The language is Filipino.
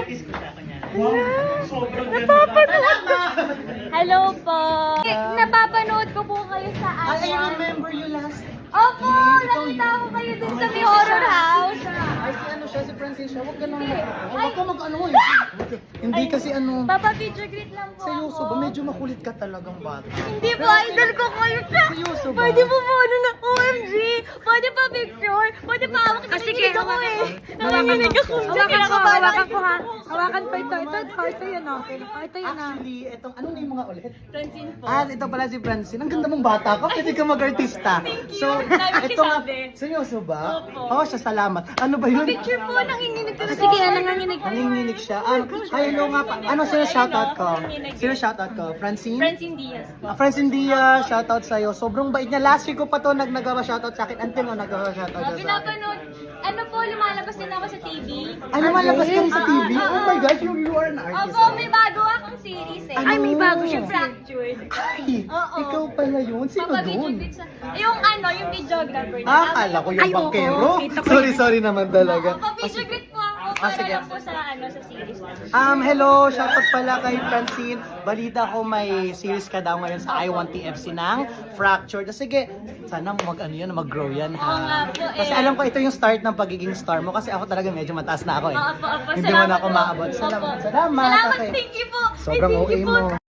kiss ko siya kanya. Sobrang napapanood ko. Hello po. Napapanood ko po kayo sa I remember you last. Opo, nakita ko kayo dun sa may horror house. Ay, si ano siya, si Francine siya. Huwag ka nang huwag ka mag-ano eh. Hindi kasi ano. Papa, picture greet lang po Seryoso ako. ba? Medyo makulit ka talagang bata. Hindi po, idol ko kayo siya. Seryoso ba? Pwede po ano na OMG. Pwede pa picture. Pwede pa hawak. Nanginginig ako eh. Nanginginig ako. Hawakan ko ha. Hawakan pa ito. Ito yun o. Ito yun ha. Actually, etong ano na yung mga ulit? Francine po. Ah, ito pala si Francine. Ang ganda mong bata ka. Pwede ka mag-artista. So, Dami ito nga. sabi. Seryoso ba? Opo. Oo, siya. Salamat. Ano ba yun? Picture po, nanginginig ka na. Sige, nanganginig ka. Nanginginig siya. Ay, hello nga pa. Ano sino shoutout ko? Sino shoutout ko? Francine? Francine Diaz po. Francine Dia, shoutout sa'yo. Sobrang bait niya. Last year ko pa to nagawa shoutout sa akin. Until mo nagawa shoutout siya sa akin. Pinapanood. Ano po, lumalabas din ako sa TV. Ay, lumalabas ka rin sa TV? Oh my gosh, you are an artist. Opo, may bago akong series eh. Ano? Ay, may bago siya. Fractured. Ay, Oo. ikaw pala yun. Sino Papa, video doon? greet sa... Yung ano, yung videographer. Akala ko yung bankero. Sorry naman talaga. Opo, video greet po ako. Para sige. lang po sa ano, sa series na. Hello, shoutout pala kay Francine. Balita ko may series ka daw ngayon sa I1TFC ng Fractured. Sige, sana mag-grow yan ha. Oo nga po eh. Kasi alam ko ito yung start ng pagiging star mo kasi ako talaga medyo mataas na ako eh. Opo. Hindi mo na ako po. maabot. Opo. Salamat. Salamat, Okay. thank you po. Sobrang Thank okay you po. mo.